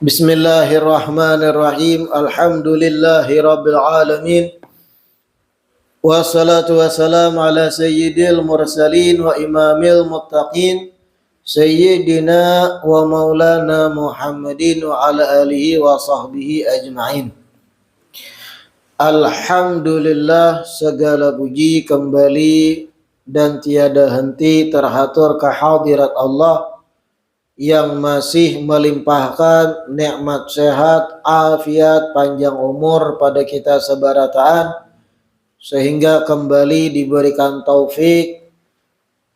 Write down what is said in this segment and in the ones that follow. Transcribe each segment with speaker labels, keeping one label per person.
Speaker 1: Bismillahirrahmanirrahim. Alhamdulillahi rabbil alamin. Wassalatu wassalamu ala sayyidil mursalin wa imamil muttaqin sayyidina wa maulana Muhammadin wa ala alihi wa sahbihi ajma'in. Alhamdulillah, segala puji kembali dan tiada henti terhatur kehadirat Allah yang masih melimpahkan nikmat sehat, afiat, panjang umur pada kita sebarataan, sehingga kembali diberikan taufik,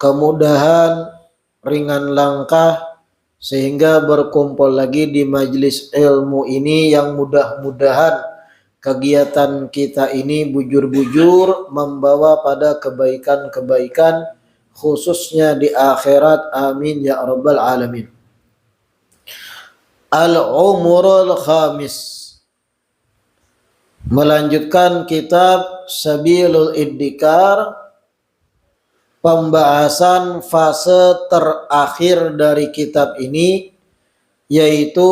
Speaker 1: kemudahan, ringan langkah, sehingga berkumpul lagi di majelis ilmu ini yang mudah-mudahan kegiatan kita ini bujur-bujur membawa pada kebaikan-kebaikan, khususnya di akhirat. Amin ya rabbal alamin. Al-Umurul Khamis, melanjutkan kitab Sabilul Iddikar, pembahasan fase terakhir dari kitab ini, yaitu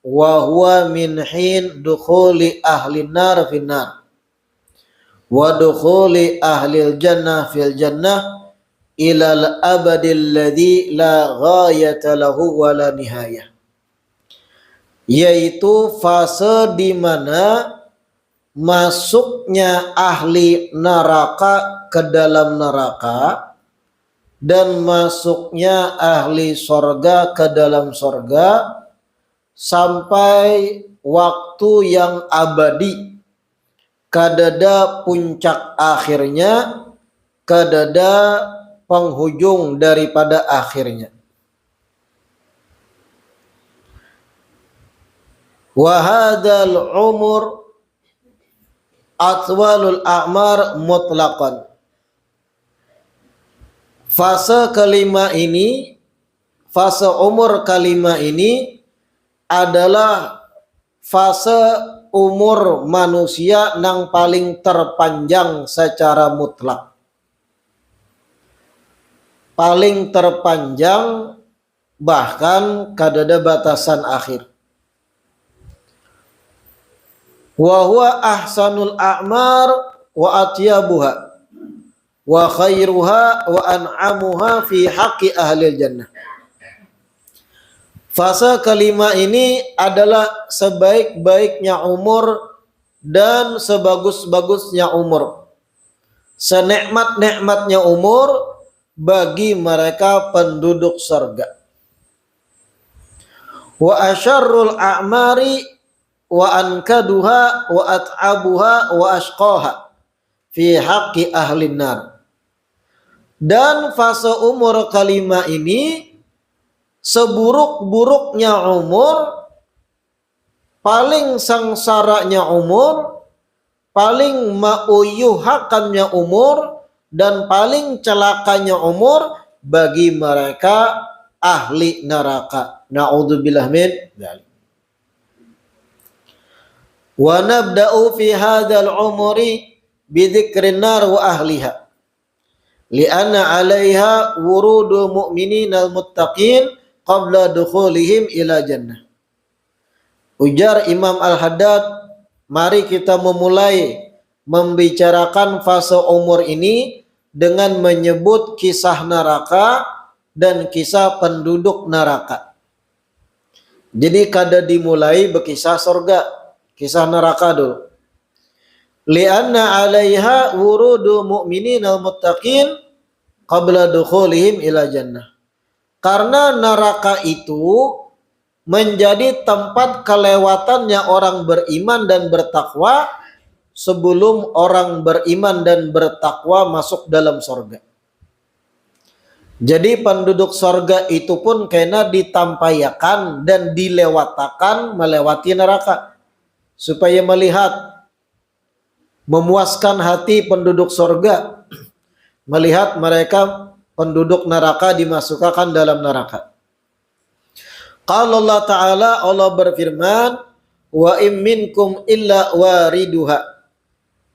Speaker 1: wa huwa min hin dukhuli ahli nar finnar wa dukhuli ahlil jannah fil jannah ilal abadil ladzi la ghayata lahu wa la nihayah, yaitu fase di mana masuknya ahli neraka ke dalam neraka dan masuknya ahli sorga ke dalam sorga sampai waktu yang abadi, kadada puncak akhirnya, kadada penghujung daripada akhirnya. Wa hadzal umur atwalul a'mar mutlaqan. Fase kelima ini, fase umur kelima ini adalah fase umur manusia yang paling terpanjang secara mutlak. Paling terpanjang, bahkan kadada batasan akhir. Wa huwa ahsanul a'mar wa atyabuha wa khairuha wa an'amuha fi haqqi ahlil jannah. Fase kelima ini adalah sebaik-baiknya umur dan sebagus-bagusnya umur, senikmat-nikmatnya umur bagi mereka penduduk surga. Wa asyarrul a'mari wa ankaduha wa at'abuha wa ashqaha fi haqqi ahlin nar. Dan fase umur kelima ini seburuk-buruknya umur, paling sengsaranya umur, paling mauyuhakannya umur, dan paling celakanya umur bagi mereka ahli neraka. Na'udzubillah min dzalik. Wa nabda'u fi hadzal umuri bi dzikrin nar wa ahliha li'anna 'alaiha wurudu mu'minina al-muttaqin qabla dukhulihim ila jannah. Ujar Imam Al-Haddad, mari kita memulai membicarakan fase umur ini dengan menyebut kisah neraka dan kisah penduduk neraka. Jadi kada dimulai berkisah surga, kisah neraka dulu. Lianna 'alaiha wurudu mu'minina al-muttaqin qabla dukhulihim ila jannah. Karena neraka itu menjadi tempat kelewatannya orang beriman dan bertakwa sebelum orang beriman dan bertakwa masuk dalam surga. Jadi penduduk surga itu pun kena ditampayakan dan dilewatakan melewati neraka supaya melihat, memuaskan hati penduduk surga melihat mereka penduduk neraka dimasukkan dalam neraka. Qala Allah Ta'ala, Allah berfirman, wa im minkum illa wariduha,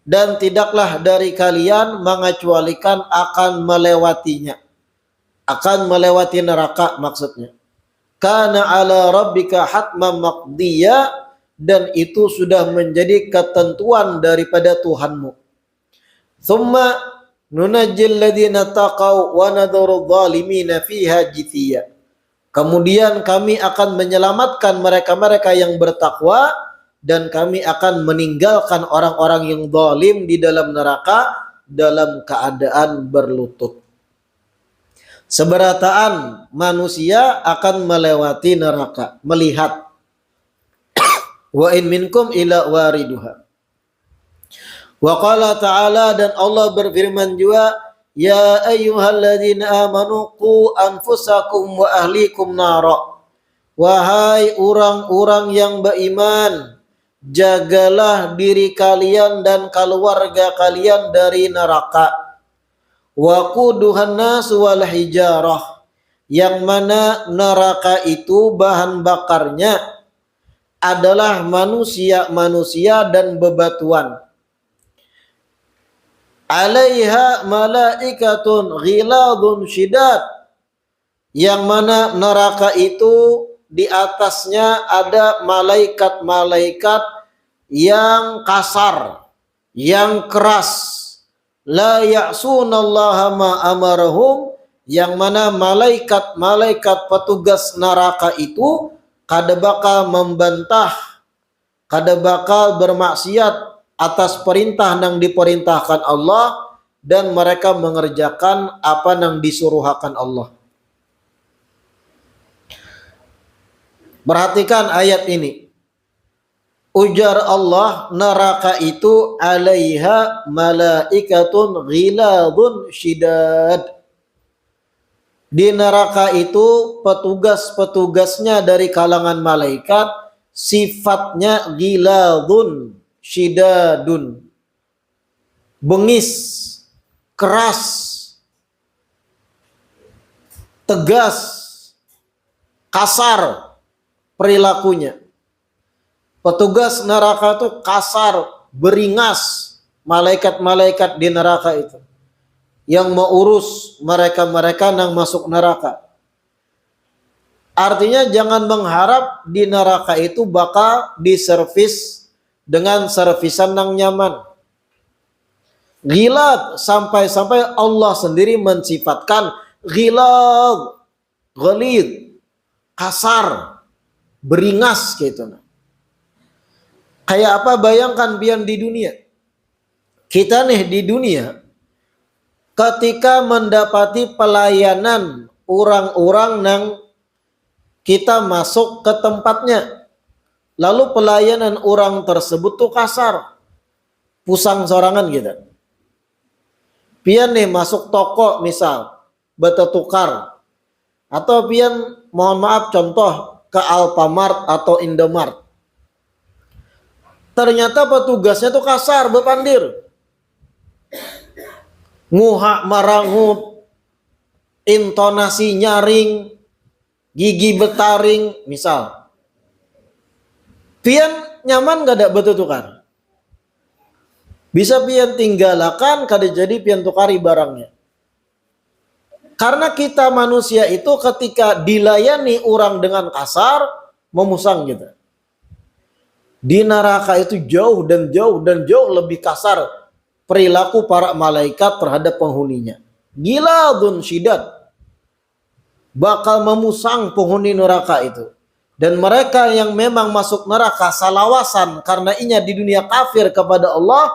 Speaker 1: dan tidaklah dari kalian mengecualikan akan melewatinya, akan melewati neraka maksudnya. kana ala rabbika hatman maqdiya, dan itu sudah menjadi ketentuan daripada Tuhanmu. Thumma nunajjil ladzina taqaw wa nadharu dhalimina fiha jithiya. Kemudian kami akan menyelamatkan mereka-mereka yang bertakwa, dan kami akan meninggalkan orang-orang yang zalim di dalam neraka dalam keadaan berlutut. Seberataan manusia akan melewati neraka, melihat. Wa in minkum ila wariduha. Wa qala ta'ala, dan Allah berfirman juga, ya ayyuhalladzina amanu qu anfusakum wa ahlikum nara. Wahai orang-orang yang beriman, jagalah diri kalian dan keluarga kalian dari neraka. Wa quduhan nas wal hijarah, yang mana neraka itu bahan bakarnya adalah manusia dan bebatuan. Alaiha malaikatun ghiladun syidad, yang mana neraka itu di atasnya ada malaikat-malaikat yang kasar, yang keras. La ya'sunallaha ma amarahum, yang mana malaikat-malaikat petugas neraka itu kada bakal membantah, kada bakal bermaksiat atas perintah yang diperintahkan Allah, dan mereka mengerjakan apa yang disuruhkan Allah. Perhatikan ayat ini. Ujar Allah, neraka itu alaiha malaikatun ghiladun syidad. Di neraka itu petugas-petugasnya dari kalangan malaikat sifatnya ghiladun syidadun, bengis, keras, tegas, kasar perilakunya. Petugas neraka itu kasar, beringas, malaikat-malaikat di neraka itu yang mengurus mereka-mereka yang masuk neraka. Artinya jangan mengharap di neraka itu bakal diservis dengan servisan yang nyaman. Ghilad, sampai-sampai Allah sendiri mensifatkan ghilad, ghalid, kasar, beringas gitu. Kayak apa, bayangkan pian di dunia. Kita nih di dunia, ketika mendapati pelayanan orang-orang yang kita masuk ke tempatnya, lalu pelayanan orang tersebut tuh kasar, pusang sorangan gitu. Pian nih masuk toko misal, bertukar, atau pian mohon maaf contoh ke Alfamart atau Indomart. Ternyata petugasnya tuh kasar, berpandir, nguhak marangut, intonasi nyaring, gigi betaring misal. Pian nyaman gak ada betul tukar? Bisa pian tinggalakan kada jadi pian tukari barangnya. Karena kita manusia itu ketika dilayani orang dengan kasar, memusang gitu. Di neraka itu jauh dan jauh lebih kasar perilaku para malaikat terhadap penghuninya. Ghiladun syidad, bakal memusang penghuni neraka itu. Dan mereka yang memang masuk neraka salawasan karena inya di dunia kafir kepada Allah,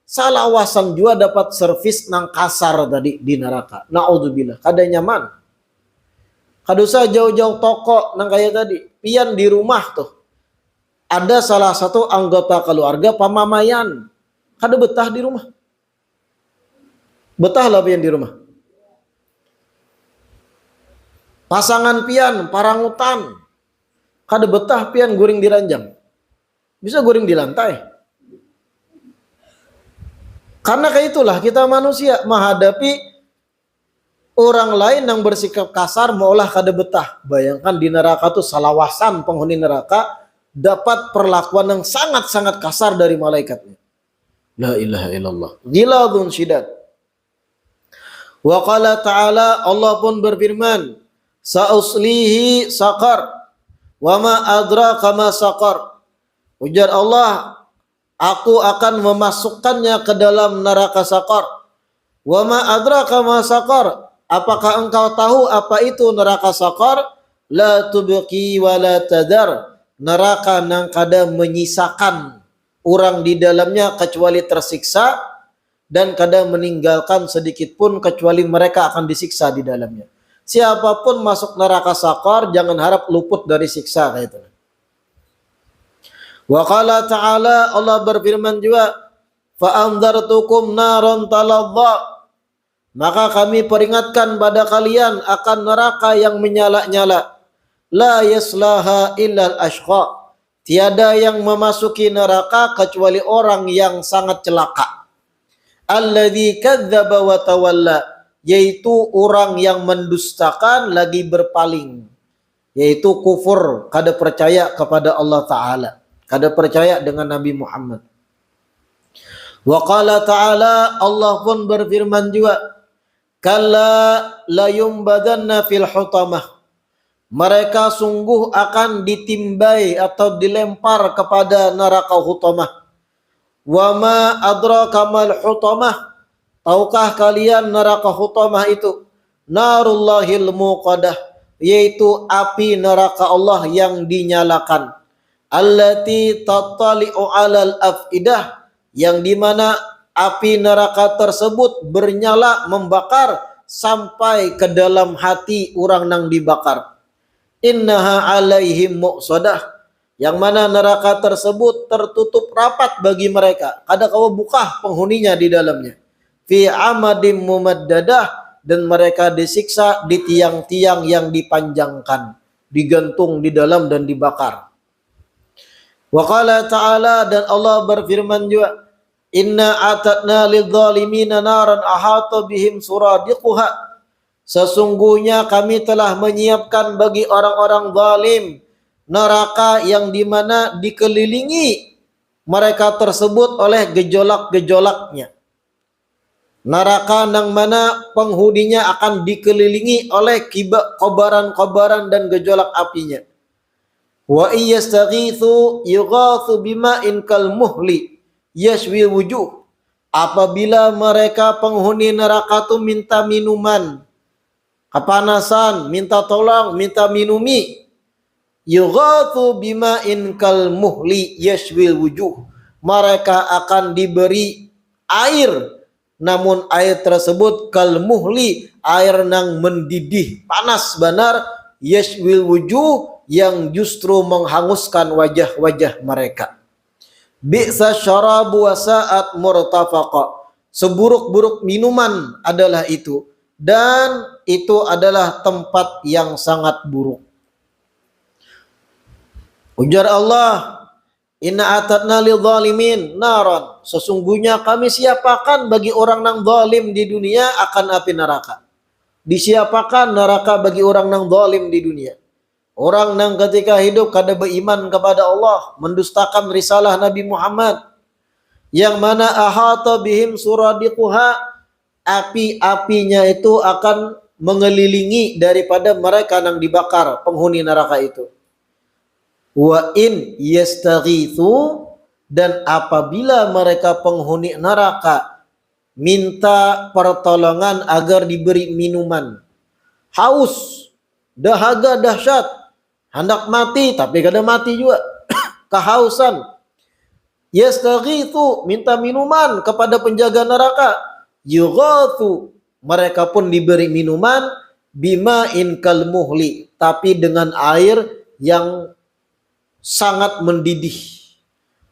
Speaker 1: salawasan juga dapat servis nang kasar tadi di neraka. Naudzubillah, kada nyaman. Kada usah jauh-jauh toko nang kayak tadi. Pian di rumah tuh ada salah satu anggota keluarga pamamayan, kada betah di rumah. Betah lah pian di rumah. Pasangan pian parangutan, kada betah pian guring di ranjang. Bisa guring di lantai. Karena kayak itulah kita manusia menghadapi orang lain yang bersikap kasar, maulah kada betah. Bayangkan di neraka tuh salawasan penghuni neraka dapat perlakuan yang sangat-sangat kasar dari malaikatnya. La ilaha illallah. Ghiladun syidad. Wa qala ta'ala, Allah pun berfirman, Sa'uslihi saqar wa ma adraka ma saqar. Ujar Allah, aku akan memasukkannya ke dalam neraka saqar. Wa ma adraka ma saqar. Apakah engkau tahu apa itu neraka saqar? La tubqi wa la tadar. Neraka nang kada menyisakan orang di dalamnya kecuali tersiksa, dan kada meninggalkan sedikit pun kecuali mereka akan disiksa di dalamnya. Siapapun masuk neraka saqar jangan harap luput dari siksa, kayak itu. Wa qala ta'ala, Allah berfirman juga, fa anzartukum naran taladha. Maka kami peringatkan pada kalian akan neraka yang menyala-nyala. La yaslaha illal ashqa. Tiada yang memasuki neraka kecuali orang yang sangat celaka. Alladzi kadzdzaba wa tawalla, yaitu orang yang mendustakan lagi berpaling, yaitu kufur, kada percaya kepada Allah Ta'ala, kada percaya dengan Nabi Muhammad. Wa qala ta'ala, Allah pun berfirman juga, kalla layumbadanna fil hutamah. Mereka sungguh akan ditimbai atau dilempar kepada neraka hutamah. Wa ma adraka mal hutamah. Tahukah kalian neraka hutamah itu? Narullahil muqadah, yaitu api neraka Allah yang dinyalakan. Allati tattali'u 'alal afidah, yang dimana api neraka tersebut bernyala membakar sampai ke dalam hati orang nang dibakar. Innaha 'alaihim muqsadah, yang mana neraka tersebut tertutup rapat bagi mereka, kada kau buka penghuninya di dalamnya. Fi amadim mumaddadah, dan mereka disiksa di tiang-tiang yang dipanjangkan, digantung di dalam dan dibakar. Wa qala ta'ala, dan Allah berfirman juga, inna atatna lidzalimina naran ahata bihim suradiquha. Sesungguhnya kami telah menyiapkan bagi orang-orang zalim neraka yang dimana dikelilingi mereka tersebut oleh gejolak-gejolaknya. Neraka yang mana penghuninya akan dikelilingi oleh kobaran-kobaran dan gejolak apinya. Wa iyastaghithu yughathu bima'in kal muhli yashwi wujuh. Apabila mereka penghuni neraka itu minta minuman, kepanasan, minta tolong, minta minumi, yughathu bima'in kal muhli yashwil wujuh, mereka akan diberi air, namun air tersebut kal muhli, air nang mendidih panas benar, yashwil wujuh, yang justru menghanguskan wajah-wajah mereka. Bi'sa syarabu wa sa'at murtafaqa, seburuk-buruk minuman adalah itu, dan itu adalah tempat yang sangat buruk. Ujar Allah, inna atatna lidzalimin naran, sesungguhnya kami siapakan bagi orang nang zalim di dunia akan api neraka. Disiapakan neraka bagi orang nang zalim di dunia. Orang nang ketika hidup kada beriman kepada Allah, mendustakan risalah Nabi Muhammad, yang mana ahata bihim suradiquha, api-apinya itu akan mengelilingi daripada mereka yang dibakar, penghuni neraka itu. Wa in yastaghithu, dan apabila mereka penghuni neraka minta pertolongan agar diberi minuman, haus, dahaga dahsyat, hendak mati tapi kada mati juga, kehausan, yastaghithu, minta minuman kepada penjaga neraka, yughathu, mereka pun diberi minuman, bima'in kal muhli, tapi dengan air yang sangat mendidih,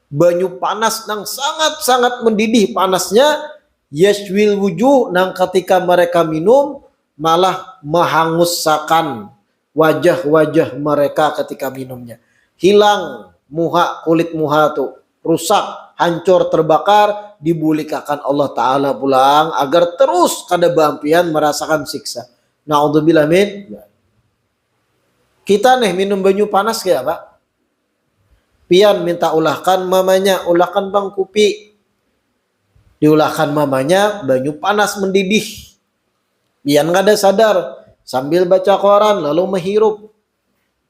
Speaker 1: banyu panas nang sangat-sangat mendidih panasnya, yashwil wujuh, nang ketika mereka minum malah menghanguskan wajah-wajah mereka ketika minumnya. Hilang muha, kulit muha tu rusak, hancur, terbakar, dibulikakan Allah Ta'ala pulang agar terus kada bampian merasakan siksa. Na'udzubillah min. Kita nih minum banyu panas kayak apa? Pian minta ulahkan mamanya, ulahkan bang kupi. Diulahkan mamanya, banyu panas mendidih. Pian kada sadar, sambil baca koran lalu menghirup.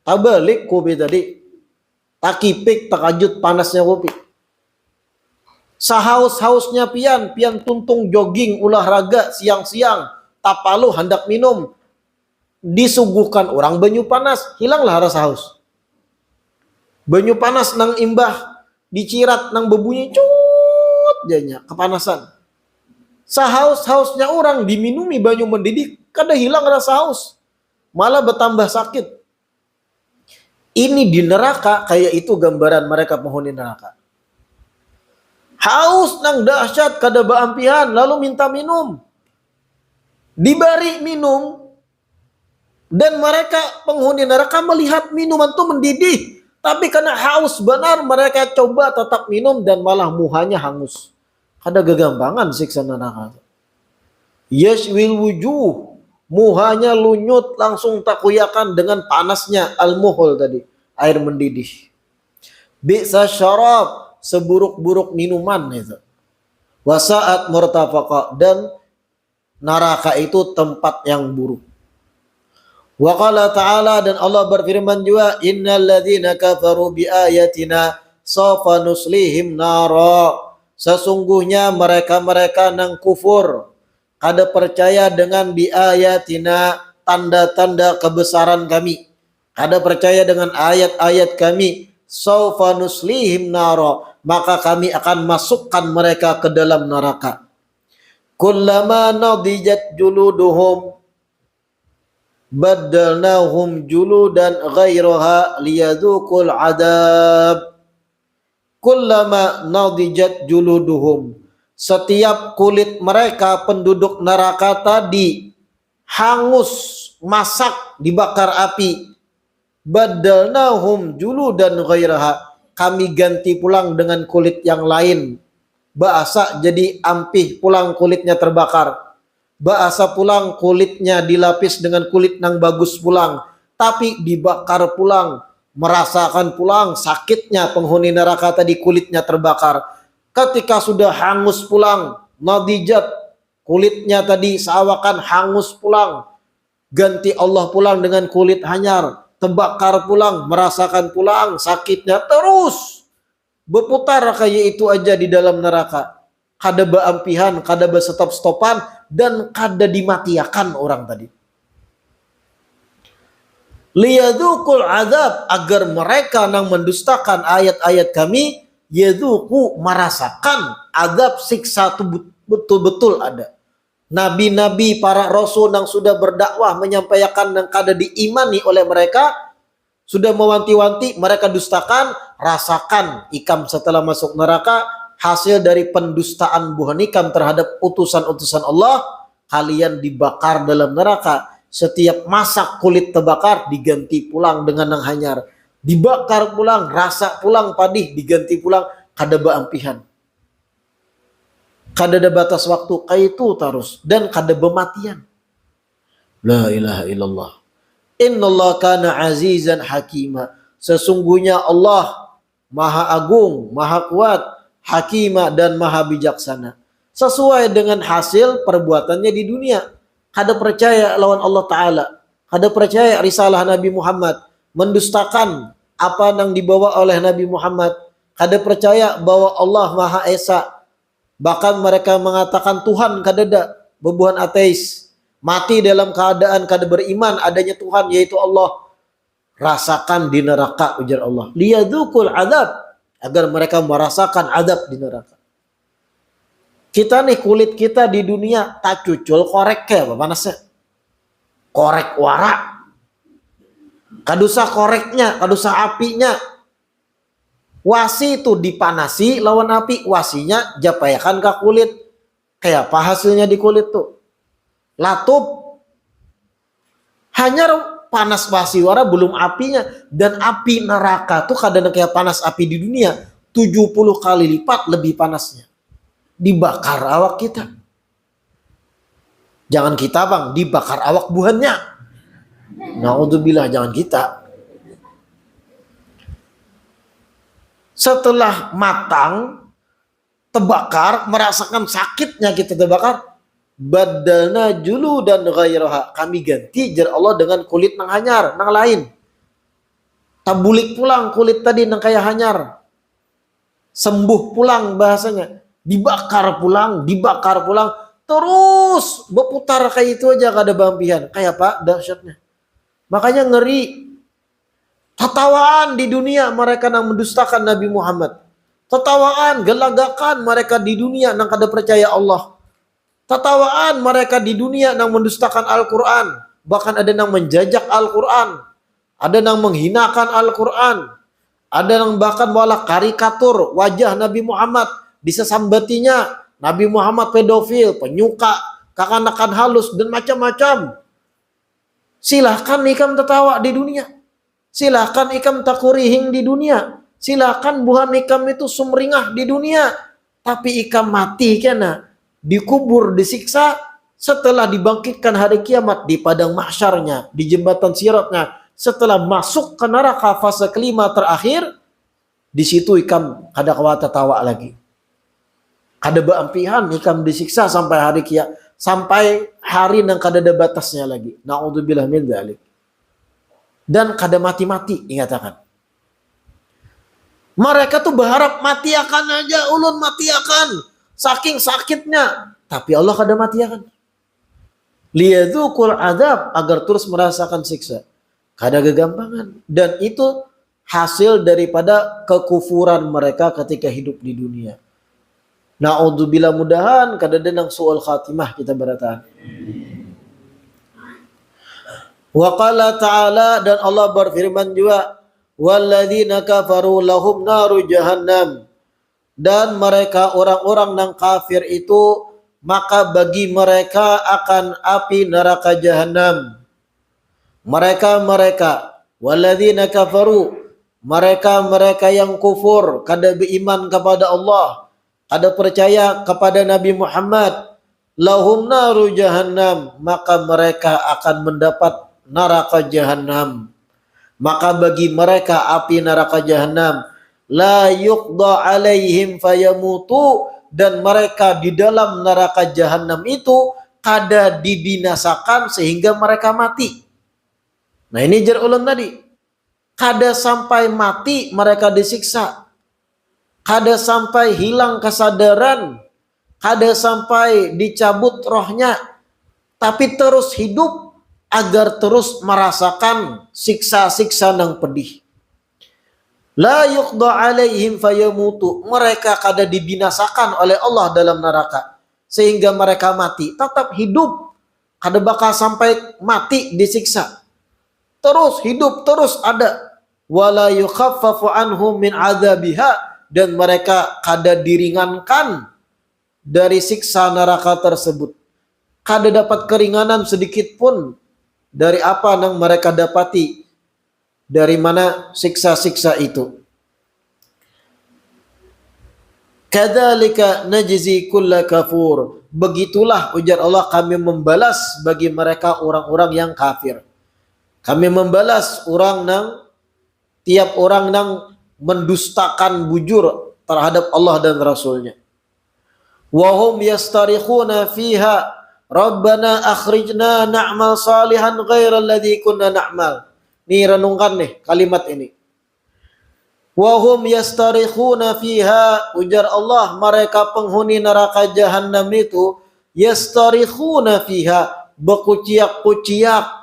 Speaker 1: Tabalik kopi tadi. Takipik takajut panasnya kopi. Sahaus-hausnya pian tuntung jogging olahraga siang-siang, tapalu hendak minum. Disuguhkan orang banyu panas, hilanglah rasa haus. Banyu panas nang imbah, dicirat nang bebunyi cut janya kepanasan. Sahaus-hausnya orang diminumi banyu mendidih, kada hilang rasa haus. Malah bertambah sakit. Ini di neraka, kayak itu gambaran mereka penghuni neraka. Haus nang dahsyat kada baampihan lalu minta minum. Diberi minum dan mereka penghuni neraka melihat minuman itu mendidih, tapi karena haus benar mereka coba tetap minum dan malah muhanya hangus. Kada gegampangan siksa neraka. Yashwil wujuh, muhanya lunyut langsung takuyakan dengan panasnya al-muhul tadi, air mendidih. Bi'sa syarab, seburuk-buruk minuman itu. Wasaat murtafaqa, dan neraka itu tempat yang buruk. Wa qala ta'ala, dan Allah berfirman juga, innal ladzina kafaru bi ayatina sawfa nuslihim nara. Sesungguhnya mereka-mereka nang kufur kada percaya dengan bi ayatina, tanda-tanda kebesaran kami, kada percaya dengan ayat-ayat kami, sawfa nuslihim nara, maka kami akan masukkan mereka ke dalam neraka. Kullama nadijat juluduhum baddalnahum juludan ghairaha liyadzuqul adab. Kullama nadijat juluduhum, setiap kulit mereka penduduk neraka tadi hangus, masak, dibakar api, baddalnahum juludan ghairaha, kami ganti pulang dengan kulit yang lain. Bahasa jadi ampih pulang kulitnya terbakar. Bahasa pulang kulitnya dilapis dengan kulit yang bagus pulang. Tapi dibakar pulang. Merasakan pulang sakitnya penghuni neraka tadi kulitnya terbakar. Ketika sudah hangus pulang, nadijat, kulitnya tadi seawakan hangus pulang. Ganti Allah pulang dengan kulit hanyar. Terbakar pulang, merasakan pulang sakitnya, terus berputar kayak itu aja di dalam neraka. Kada beampihan, kada berstop-stopan, dan kada dimatiakan orang tadi. Liyadzuqul azab, agar mereka nang mendustakan ayat-ayat kami, yadzuqu, merasakan azab, siksa itu betul-betul ada. Nabi-nabi, para rasul yang sudah berdakwah menyampaikan yang kada diimani oleh mereka, sudah mewanti-wanti, mereka dustakan, rasakan ikam setelah masuk neraka, hasil dari pendustaan buhan ikam terhadap utusan-utusan Allah, kalian dibakar dalam neraka. Setiap masak kulit terbakar diganti pulang dengan yang hanyar. Dibakar pulang, rasa pulang padih, diganti pulang, kada beampihan. Kada ada batas waktu, kayak itu terus, dan kada bematian. La ilaha illallah. Innallaha kana azizan hakima. Sesungguhnya Allah maha agung, maha kuat, hakima, dan maha bijaksana. Sesuai dengan hasil perbuatannya di dunia. Kada percaya lawan Allah Ta'ala. Kada percaya risalah Nabi Muhammad. Mendustakan apa yang dibawa oleh Nabi Muhammad. Kada percaya bahwa Allah Maha Esa. Bahkan mereka mengatakan Tuhan kadada, bebuhan ateis. Mati dalam keadaan kada beriman adanya Tuhan, yaitu Allah. Rasakan di neraka, ujar Allah. Liyadzuqul azab, agar mereka merasakan azab di neraka. Kita nih, kulit kita di dunia tak cucul korek kayak apa panasnya. Korek warak. Kadusa koreknya, kadusa apinya. Wasi itu dipanasi lawan api, wasinya japayakan ke kulit. Kayak apa hasilnya di kulit tuh? Latup. Hanya panas wasi wara belum apinya. Dan api neraka tuh kadang kayak panas api di dunia 70 kali lipat lebih panasnya. Dibakar awak kita. Jangan kita bang, dibakar awak buhannya. Naudzubillah, jangan kita. Setelah matang, terbakar, merasakan sakitnya kita terbakar, badalna juludan ghairaha, kami ganti jar Allah dengan kulit nang hanyar, nang lain. Tabulik pulang kulit tadi nang kaya hanyar. Sembuh pulang bahasanya. Dibakar pulang, terus berputar kayak itu aja kada bampihan. Kayak apa dahsyatnya. Makanya ngeri. Tatawaan di dunia mereka nang mendustakan Nabi Muhammad. Tatawaan, gelagakan mereka di dunia nang kada percaya Allah. Tatawaan mereka di dunia nang mendustakan Al-Quran. Bahkan ada nang menjajak Al-Quran. Ada nang menghinakan Al-Quran. Ada nang bahkan malah karikatur wajah Nabi Muhammad. Disesambatinya Nabi Muhammad pedofil, penyuka, kekanakan halus, dan macam-macam. Silahkan ikam tertawa di dunia. Silahkan ikam takurihing di dunia. Silahkan buhan ikam itu sumringah di dunia. Tapi ikam mati kena. Dikubur, disiksa. Setelah dibangkitkan hari kiamat di padang mahsyarnya, di jembatan siratnya. Setelah masuk ke neraka fase kelima terakhir. Di situ ikam kada kawata tawa lagi. Kada beampihan ikam disiksa sampai hari kiamat. Sampai hari nang kada ada batasnya lagi. Na'udzubillah min dzalik. Dan kada mati-mati dikatakan. Mereka tuh berharap mati akan aja, ulun mati akan. Saking sakitnya. Tapi Allah kada mati akan. Liyadzukul adab, agar terus merasakan siksa. Kada kegampangan. Dan itu hasil daripada kekufuran mereka ketika hidup di dunia. Na'udzubillah, mudahan kada denang su'ul khatimah kita beratahan. Wa qala ta'ala, dan Allah berfirman juga, walladzina kafaru lahum naru jahannam, dan mereka orang-orang yang kafir itu maka bagi mereka akan api neraka jahanam. Mereka walladzina kafaru, mereka yang kufur, kada beriman kepada Allah, kada percaya kepada Nabi Muhammad, lahum naru jahannam, maka mereka akan mendapat neraka jahanam. Maka bagi mereka api neraka jahanam, la yuqda alaihim fayamutu, dan mereka di dalam neraka jahanam itu kada dibinasakan sehingga mereka mati. Nah ini jar ulun tadi, kada sampai mati mereka disiksa, kada sampai hilang kesadaran, kada sampai dicabut rohnya, tapi terus hidup agar terus merasakan siksa-siksa nang pedih. La yuqda alaihim fayamutu, mereka kada dibinasakan oleh Allah dalam neraka sehingga mereka mati, tetap hidup, kada bakal sampai mati disiksa. Terus hidup, terus ada. Wala yukhaffafu anhum min adzabiha, dan mereka kada diringankan dari siksa neraka tersebut. Kada dapat keringanan sedikit pun dari apa yang mereka dapati, dari mana siksa-siksa itu. Kadzalika najzi kulla kafur, begitulah ujar Allah kami membalas bagi mereka orang-orang yang kafir. Kami membalas tiap orang yang mendustakan bujur terhadap Allah dan Rasulnya. Wa hum yastarikhuna fiha Rabbana akhrijna na'mal salihan ghairal ladzi kunna na'mal. Nih renungkan nih kalimat ini. Wa hum yastarikhuna fiha, ujar Allah mereka penghuni neraka jahanam itu yastarikhuna fiha, berkuciak-kuciak.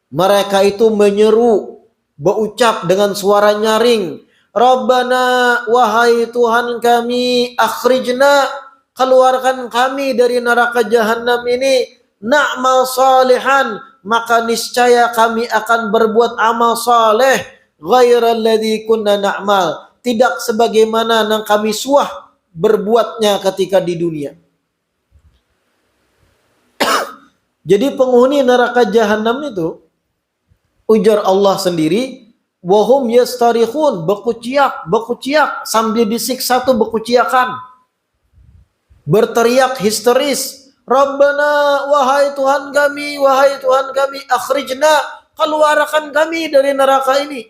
Speaker 1: Mereka itu menyeru, berucap dengan suara nyaring. Rabbana, wahai Tuhan kami, akhrijna, keluarkan kami dari neraka jahanam ini, na'mal salihan, maka niscaya kami akan berbuat amal saleh, ghairal ladzi kunna na'mal, tidak sebagaimana yang kami suah berbuatnya ketika di dunia. Jadi penghuni neraka jahanam itu, ujar Allah sendiri, wahum yastarikhun, berkuciak sambil disiksa tuh berkuciakan, berteriak histeris, Rabbana, wahai Tuhan kami, akhrijna, keluarkan kami dari neraka ini,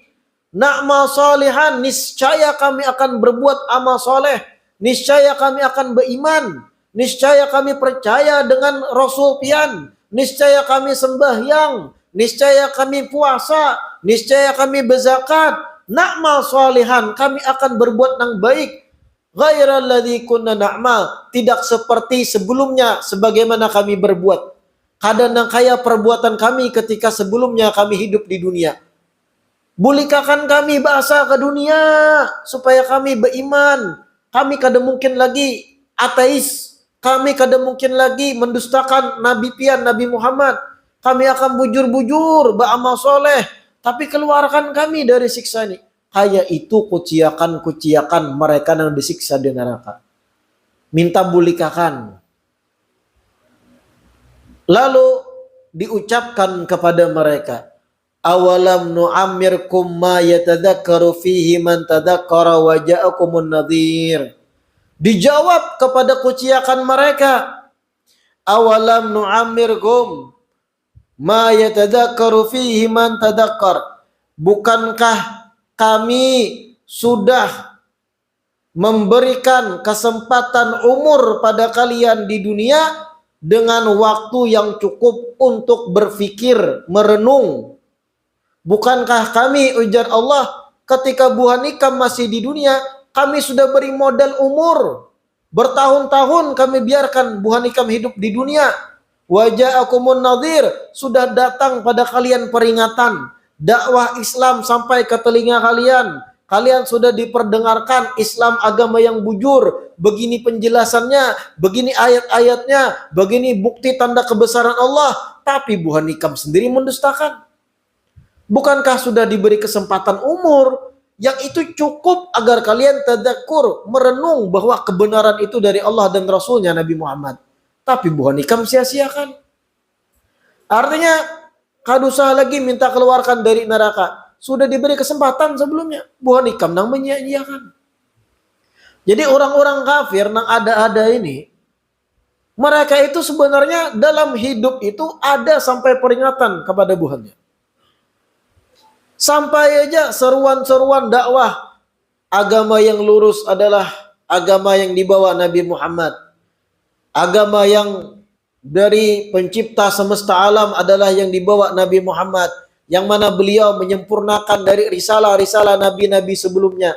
Speaker 1: na'mal salihan, niscaya kami akan berbuat amal soleh, niscaya kami akan beriman, niscaya kami percaya dengan Rasul pian, niscaya kami sembahyang, niscaya kami puasa, niscaya kami berzakat, na'mal salihan, kami akan berbuat yang baik, ghairal ladzi kunna na'mal, tidak seperti sebelumnya sebagaimana kami berbuat. Kadang kaya perbuatan kami ketika sebelumnya kami hidup di dunia. Bulikakan kami bahasa ke dunia supaya kami beriman. Kami kada mungkin lagi ateis. Kami kada mungkin lagi mendustakan Nabi pian Nabi Muhammad. Kami akan bujur-bujur beramal soleh. Tapi keluarkan kami dari siksa ini. Kayak itu kuciakan-kuciakan mereka yang disiksa di neraka. Minta bulikakan. Lalu diucapkan kepada mereka, awalam nu'ammirkum ma yatadzakkaru fihi man tadzakkara wa ja'akumun nadhir. Dijawab kepada kuciakan mereka, awalam nu'ammirkum ma yatadzakkaru fihi man tadzakkar. Bukankah kami sudah memberikan kesempatan umur pada kalian di dunia dengan waktu yang cukup untuk berfikir, merenung. Bukankah kami, ujar Allah, ketika Bu Hanikam masih di dunia, kami sudah beri modal umur. Bertahun-tahun kami biarkan Bu Hanikam hidup di dunia. Waja'akumun nadhir, sudah datang pada kalian peringatan. Dakwah Islam sampai ke telinga kalian. Kalian sudah diperdengarkan Islam agama yang bujur. Begini penjelasannya, begini ayat-ayatnya, begini bukti tanda kebesaran Allah. Tapi Bu Hanikam sendiri mendustakan. Bukankah sudah diberi kesempatan umur yang itu cukup agar kalian tadzakur, merenung bahwa kebenaran itu dari Allah dan Rasulnya Nabi Muhammad. Tapi Bu Hanikam sia-siakan. Artinya, kada usah lagi minta keluarkan dari neraka. Sudah diberi kesempatan sebelumnya. Bu Hanikam nang menyia-nyiakan. Jadi orang-orang kafir nang ada-ada ini, mereka itu sebenarnya dalam hidup itu ada sampai peringatan kepada Tuhannya. Sampai aja seruan-seruan dakwah agama yang lurus adalah agama yang dibawa Nabi Muhammad. Agama yang dari pencipta semesta alam adalah yang dibawa Nabi Muhammad. Yang mana beliau menyempurnakan dari risalah-risalah nabi-nabi sebelumnya,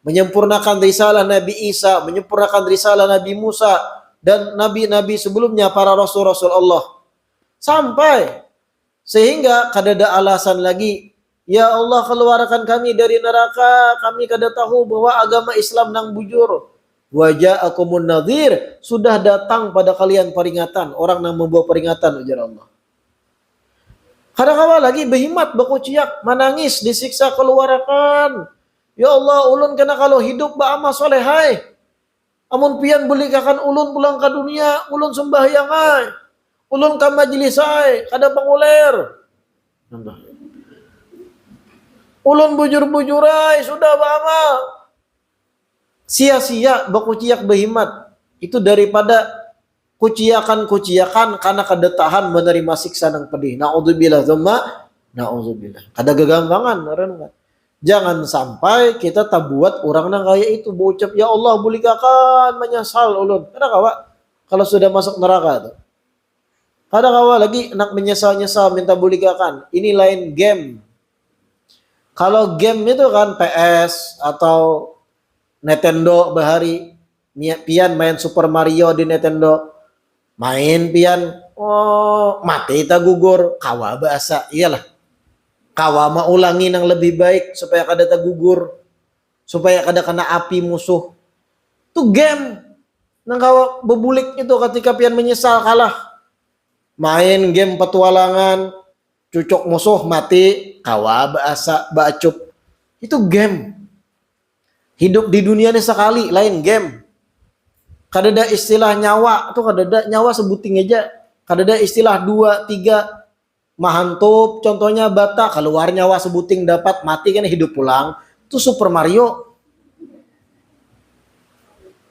Speaker 1: menyempurnakan risalah Nabi Isa, menyempurnakan risalah Nabi Musa, dan nabi-nabi sebelumnya para rasul-rasul Allah. Sampai sehingga kada ada alasan lagi, ya Allah keluarkan kami dari neraka, kami kada tahu bahwa agama Islam nang bujur. Waja'akumun nadhir, sudah datang pada kalian peringatan, orang nang membawa peringatan, ujar Allah. Kadang-kadang lagi behimat, berkuciak, menangis, disiksa, keluarkan. Ya Allah, ulun kena kalau hidup beramal soleh hai. Amun pian belikakan ulun pulang ke dunia, ulun sembahyang hai. Ulun ke majlis hai, kada panguler. Ulun bujur-bujur hai, sudah beramal. Sia-sia berkuciak behimat. Itu daripada kuciakan-kuciakan karena kada tahan menerima siksa yang pedih. Na'udzubillah tsumma na'udzubillah. Kada gagampangan renungan. Jangan sampai kita tabuat orang nang kaya itu berucap ya Allah bulikakan menyesal ulun. Kada kawa kalau sudah masuk neraka itu. Kada kawa lagi nak menyesal-nyesal minta bulikakan. Ini lain game. Kalau game itu kan PS atau Nintendo bahari pian main Super Mario di Nintendo. Main pian, oh mati tak gugur, kawa bahasa, iyalah. Kawa mau ulangi yang lebih baik supaya kada tak gugur, supaya kada kena api musuh. Itu game. Nang kawa bebulik itu ketika pian menyesal kalah. Main game petualangan, cucuk musuh mati, kawa bahasa, bacup. Itu game. Hidup di dunia ini sekali, lain game. Kadada istilah nyawa, tuh kadada nyawa sebuting aja. Kadada istilah 2, 3 mahantup, contohnya bata, keluar nyawa sebuting dapat mati kan hidup pulang. Itu Super Mario.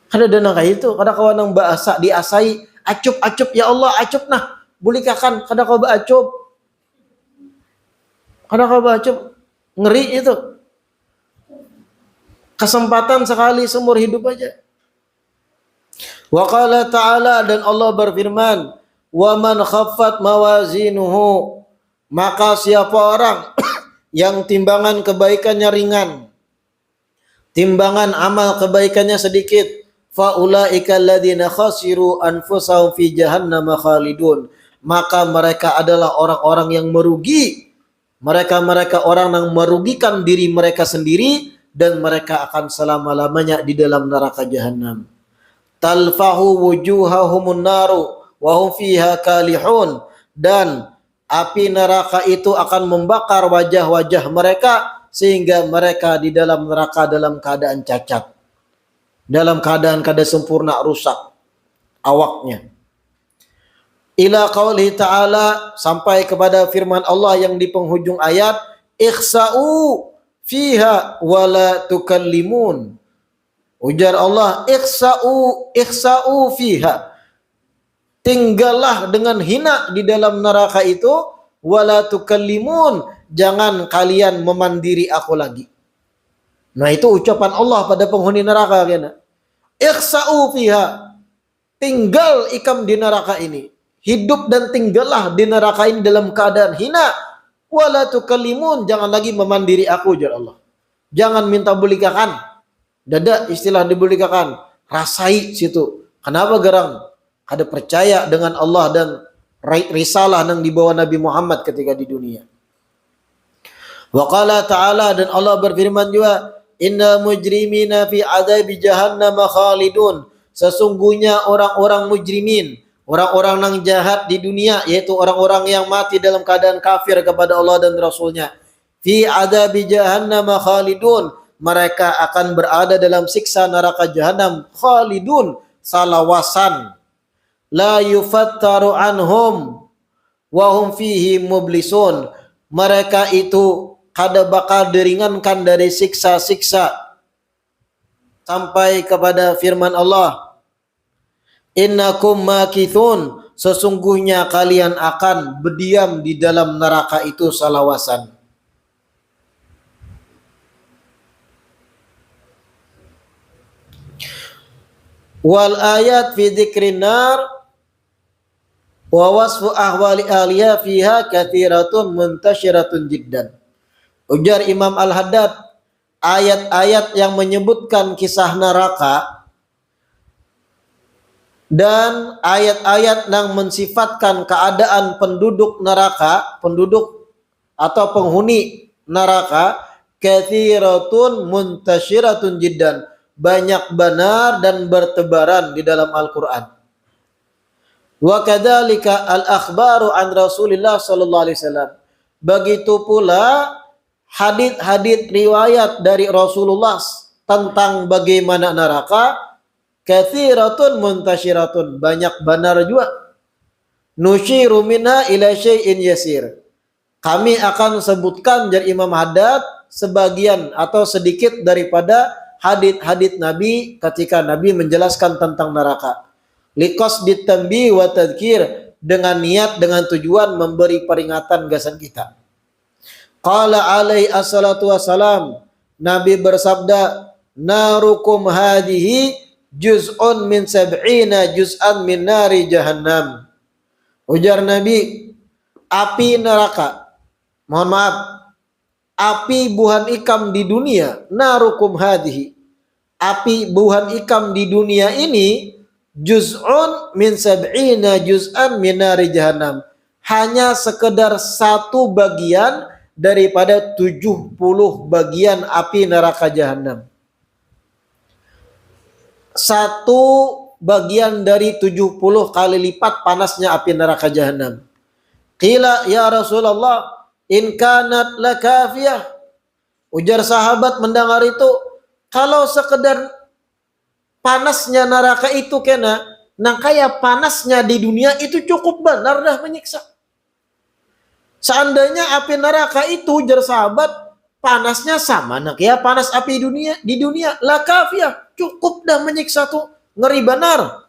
Speaker 1: Kadada nang kayak itu, kada kawan nang bahasa diasai, acup-acup ya Allah, acup nah. Bulikakan kada kau baacup. Kada kau baacup. Ngeri itu. Kesempatan sekali seumur hidup aja. Wa qala ta'ala, dan Allah berfirman, wa man khaffat mawazinuhu, maka siapa orang yang timbangan kebaikannya ringan, timbangan amal kebaikannya sedikit, faulaika alladzina khasiru anfusahum fi jahannam khalidun, maka mereka adalah orang-orang yang merugi. Mereka orang yang merugikan diri mereka sendiri dan mereka akan selama-lamanya di dalam neraka jahanam. Talfahu wujuhahumun naru wa hum fiha kalihun, dan api neraka itu akan membakar wajah-wajah mereka sehingga mereka di dalam neraka dalam keadaan cacat, dalam keadaan kada sempurna, rusak awaknya. Ila qauli ta'ala, sampai kepada firman Allah yang di penghujung ayat, ikhsa'u fiha wala tukallimun. Ujar Allah, ikhsa'u fiha, tinggallah dengan hina di dalam neraka itu, wala tukallimun, jangan kalian memandiri aku lagi. Nah, itu ucapan Allah pada penghuni neraka kan. Ikhsa'u fiha, tinggal ikam di neraka ini, hidup dan tinggallah di neraka ini dalam keadaan hina, wala tukallimun, jangan lagi memandiri aku, ujar Allah. Jangan minta bulikakan. Dada istilah dibulikakan, rasai situ. Kenapa gerang? Ada percaya dengan Allah dan risalah yang dibawa Nabi Muhammad ketika di dunia. Wa qala ta'ala, dan Allah berfirman juga, innal mujrimina fi adzabi jahannam khalidun, sesungguhnya orang-orang mujrimin, orang-orang yang jahat di dunia, yaitu orang-orang yang mati dalam keadaan kafir kepada Allah dan Rasulnya, fi adzabi jahannam khalidun, mereka akan berada dalam siksa neraka jahanam, khalidun, salawasan, la yufattaru anhum wa hum fihi mublisun, mereka itu kada bakal diringankan dari siksa-siksa, sampai kepada firman Allah, innakum makithun, sesungguhnya kalian akan berdiam di dalam neraka itu salawasan. Wal ayat fi dzikrin nar wa wasfu ahwali ahliya fiha katsiratun muntasyiratun jiddan. Ujar Imam Al-Haddad, ayat-ayat yang menyebutkan kisah neraka dan ayat-ayat yang mensifatkan keadaan penduduk neraka, penduduk atau penghuni neraka, katsiratun muntasyiratun jiddan, banyak benar dan bertebaran di dalam Al-Quran. Wa kadzalika al-akhbaru an Rasulillah sallallahu alaihi wasallam. Begitu pula hadits-hadits riwayat dari Rasulullah tentang bagaimana neraka, katsiratun muntasyiratun, banyak benar juga. Nusyiru minha ila syai'in yasir. Kami akan sebutkan dari Imam Haddad sebagian atau sedikit daripada hadits Nabi ketika Nabi menjelaskan tentang neraka. Liqasdit tanbih wa tadhkir, dengan niat, dengan tujuan memberi peringatan gasan kita. Qala alaihi assalatu wassalam, Nabi bersabda, narukum hadhihi juz'un min sab'ina juz'an min nari jahannam. Ujar Nabi, api neraka, mohon maaf, api buhan ikam di dunia, narukum hadhihi, api buhan ikam di dunia ini, juz'un min sab'ina juz'an min nari jahannam, hanya sekedar satu bagian daripada 70 bagian api neraka jahanam. Satu bagian dari 70 kali lipat panasnya api neraka jahanam. Qila ya Rasulullah, in kanat lakafiyah. Ujar sahabat mendengar itu, kalau sekedar panasnya neraka itu kena, nang kaya panasnya di dunia itu cukup benar dah menyiksa. Seandainya api neraka itu, ujar sahabat, panasnya sama nang kaya panas api di dunia, lakafiyah, cukup dah menyiksa tuh, ngeri benar.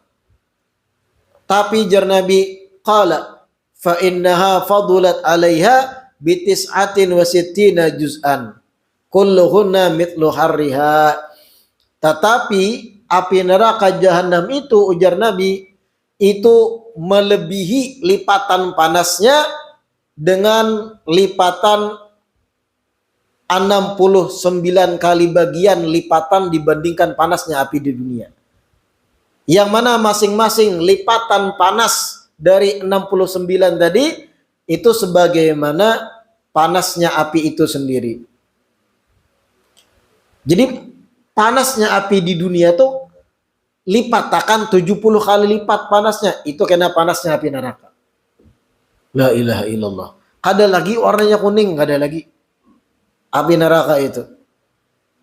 Speaker 1: Tapi jar Nabi, qala fa innaha fadulat alaiha bitis'atin wa sittina juz'an kulluhunna mithlu harriha. Tetapi api neraka jahanam itu, ujar Nabi, itu melebihi lipatan panasnya dengan lipatan 69 kali bagian lipatan dibandingkan panasnya api di dunia. Yang mana masing-masing lipatan panas dari 69 tadi itu sebagaimana panasnya api itu sendiri. Jadi panasnya api di dunia itu lipatakan 70 kali lipat panasnya. Itu karena panasnya api neraka. La ilaha illallah. Ada lagi warnanya kuning, ada lagi api neraka itu.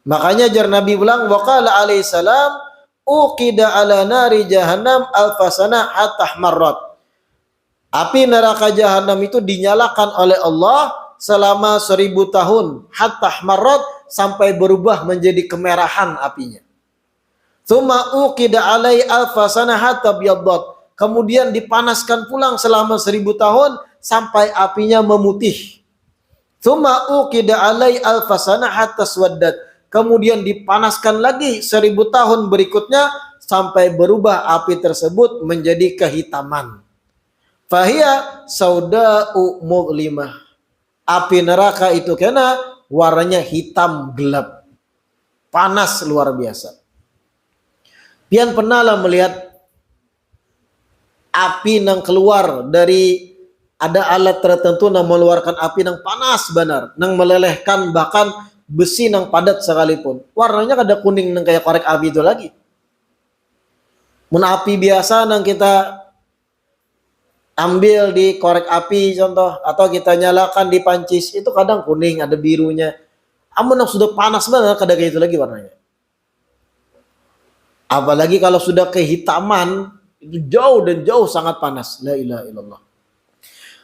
Speaker 1: Makanya jar Nabi bilang, waqala alaihi salam, uqida ala nari jahannam alfasana hatta marrat. Api neraka jahanam itu dinyalakan oleh Allah selama 1000 tahun, hatta marrat, sampai berubah menjadi kemerahan apinya. Tsumma uqida alai alfasana hatta biyaddat. Kemudian dipanaskan pulang selama 1000 tahun sampai apinya memutih. Tsumma uqida alai alfasana hatta swaddat. Kemudian dipanaskan lagi 1000 tahun berikutnya sampai berubah api tersebut menjadi kehitaman. Fahiya sauda'u mudlimah. Api neraka itu kena warnanya hitam gelap. Panas luar biasa. Pian pernah lah melihat api yang keluar dari ada alat tertentu yang mengeluarkan api yang panas benar, yang melelehkan bahkan besi yang padat sekalipun. Warnanya kada kuning yang kayak korek api itu lagi. Mun api biasa yang kita ambil di korek api contoh, atau kita nyalakan di pancis, itu kadang kuning, ada birunya. Amun yang sudah panas banget kada kayak itu lagi warnanya. Apalagi kalau sudah kehitaman, itu jauh dan jauh sangat panas. La ilaha illallah.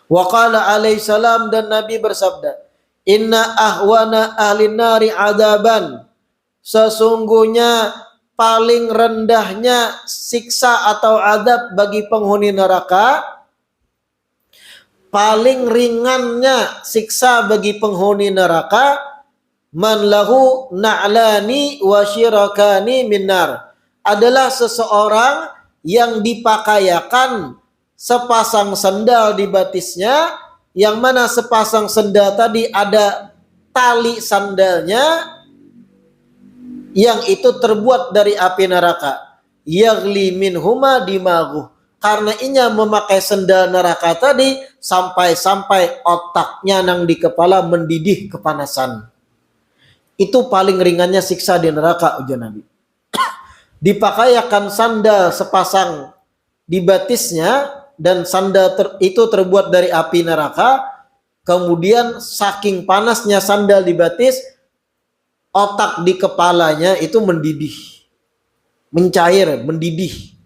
Speaker 1: Wa qala alaihi salam, dan Nabi bersabda, inna ahwana ahli nari adaban. Sesungguhnya paling rendahnya siksa atau adab bagi penghuni neraka, paling ringannya siksa bagi penghuni neraka, man lahu na'lani wa syirakani minnar, adalah seseorang yang dipakayakan sepasang sendal di batisnya, yang mana sepasang sendal tadi ada tali sandalnya yang itu terbuat dari api neraka. Yaghli minhuma dimaghuh. Karena inya memakai sendal neraka tadi sampai-sampai otaknya nang di kepala mendidih kepanasan. Itu paling ringannya siksa di neraka, ujar Nabi. Dipakayakan sandal sepasang di batisnya, dan sandal itu terbuat dari api neraka. Kemudian saking panasnya sandal di batis, otak di kepalanya itu mendidih, mencair, mendidih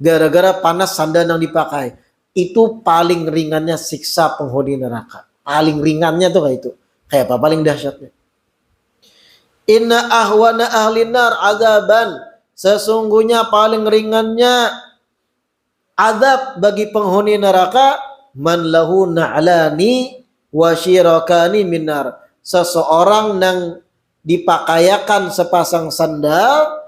Speaker 1: gara-gara panas sandal yang dipakai. Itu paling ringannya siksa penghuni neraka. Paling ringannya tuh kayak itu. Kayak apa paling dahsyatnya? Inna ahwana ahli nar azaban. Sesungguhnya paling ringannya azab bagi penghuni neraka, man lahu na'lani wa syirakani minar. Seseorang yang dipakayakan sepasang sandal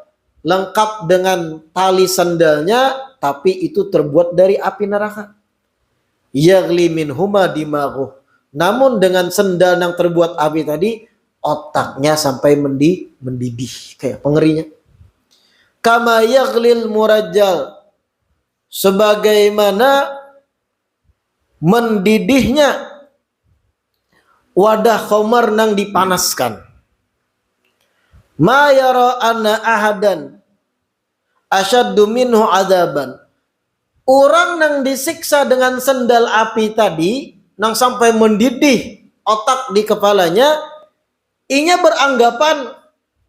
Speaker 1: lengkap dengan tali sandalnya, tapi itu terbuat dari api neraka. Yaghli minhuma dimaghuh. Namun dengan sandal yang terbuat api tadi, otaknya sampai mendidih kayak pengerinya. Kama yaghlil murajjal, sebagaimana mendidihnya wadah khamar nang dipanaskan. Ma yara anna ahadan asyaddu minhu adzaban. Orang nang disiksa dengan sendal api tadi, nang sampai mendidih otak di kepalanya, inya beranggapan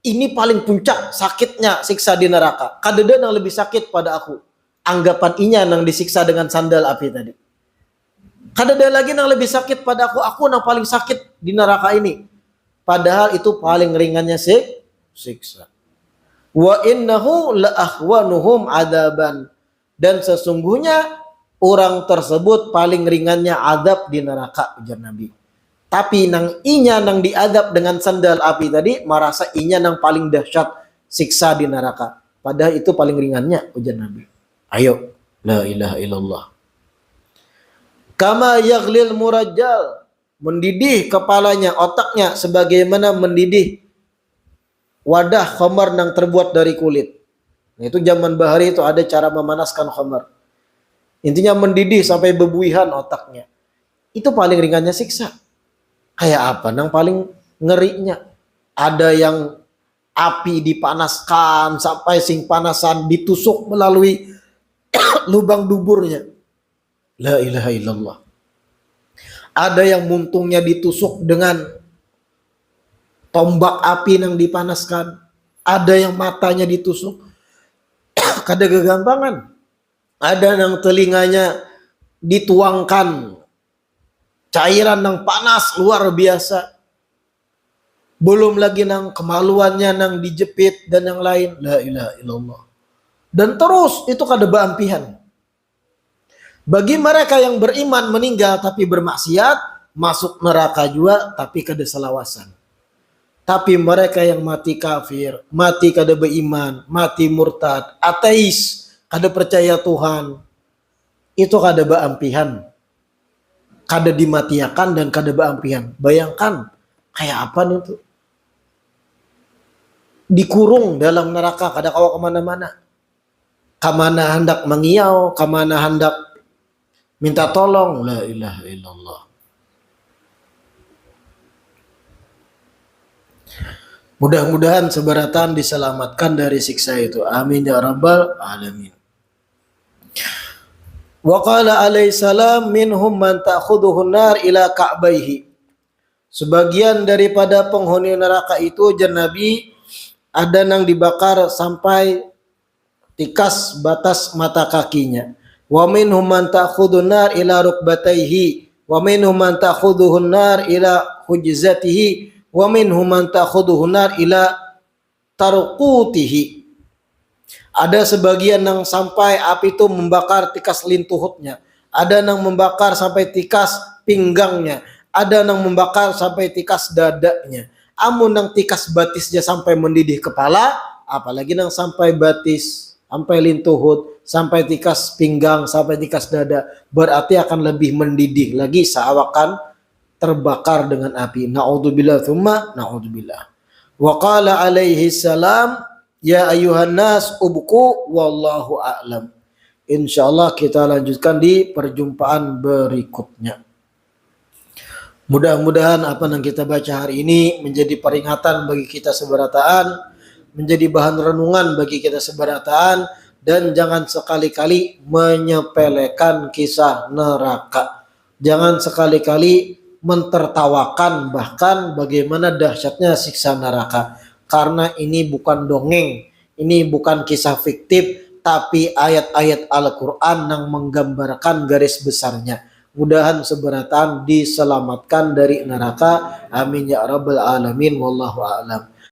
Speaker 1: ini paling puncak sakitnya siksa di neraka. Kadeda nang lebih sakit pada aku. Anggapan inya nang disiksa dengan sandal api tadi. Kadeda lagi nang lebih sakit pada aku nang paling sakit di neraka ini. Padahal itu paling ringannya siksa. Wa innahu la ahwanuhum adaban. Dan sesungguhnya orang tersebut paling ringannya adab di neraka, ujar Nabi. Tapi nang inya nang diadab dengan sandal api tadi, merasa inya nang paling dahsyat siksa di neraka. Padahal itu paling ringannya, ujar Nabi. Ayo, la ilaha illallah. Kama yaghlil murajjal, mendidih kepalanya, otaknya sebagaimana mendidih wadah khamar yang terbuat dari kulit. Nah, itu zaman bahari itu ada cara memanaskan khamar. Intinya mendidih sampai bebuihan otaknya. Itu paling ringannya siksa. Kayak apa? Yang paling ngerinya. Ada yang api dipanaskan sampai sing panasan ditusuk melalui lubang duburnya. La ilaha illallah. Ada yang muntungnya ditusuk dengan tombak api yang dipanaskan. Ada yang matanya ditusuk. Kada kegampangan. Ada yang telinganya dituangkan cairan yang panas luar biasa. Belum lagi nang kemaluannya nang dijepit dan yang lain. La ilaha illallah. Dan terus itu kada beampihan. Bagi mereka yang beriman meninggal tapi bermaksiat, masuk neraka juga tapi kada selawasan. Tapi mereka yang mati kafir, mati kada beriman, mati murtad, ateis, kada percaya Tuhan, itu kada beampihan. Kada dimatiakan dan kada beampihan. Bayangkan kayak apa nih tuh? Dikurung dalam neraka, kada kawa kemana-mana. Kamana hendak mengiau, kamana hendak minta tolong. La ilaha illallah. Mudah-mudahan sebaratan diselamatkan dari siksa itu. Amin ya rabbal alamin. Wa qala alaihi salam minhum man ta'khudhuhu nar ila ka'baihi. Sebagian daripada penghuni neraka itu jan Nabi ada yang dibakar sampai tikas batas mata kakinya. Wa minhum man ta'khudhu nar ila rukbatayhi wa minhum man ta'khudhu nar ila hujzatihi wa minhum man ta'khudhu nar ila tarqutihi. Ada sebagian yang sampai api itu membakar tikas lintuhutnya, ada yang membakar sampai tikas pinggangnya, ada yang membakar sampai tikas dadanya. Amun yang tikas batisnya sampai mendidih kepala, apalagi yang sampai batis, sampai lintuhut, sampai tikas pinggang, sampai tikas dada, berarti akan lebih mendidih lagi seakan terbakar dengan api. Na'udzubillah tsumma na'udzubillah. Wa qala alaihi salam ya ayuhan nas ubku wallahu a'lam. Insyaallah kita lanjutkan di perjumpaan berikutnya. Mudah-mudahan apa yang kita baca hari ini menjadi peringatan bagi kita seberataan, menjadi bahan renungan bagi kita seberataan, dan jangan sekali-kali menyepelekan kisah neraka. Jangan sekali-kali mentertawakan bahkan bagaimana dahsyatnya siksa neraka. Karena ini bukan dongeng, ini bukan kisah fiktif, tapi ayat-ayat Al-Quran yang menggambarkan garis besarnya. Mudahan seberatan diselamatkan dari neraka. Amin ya rabbal alamin. Wallahu a'lam.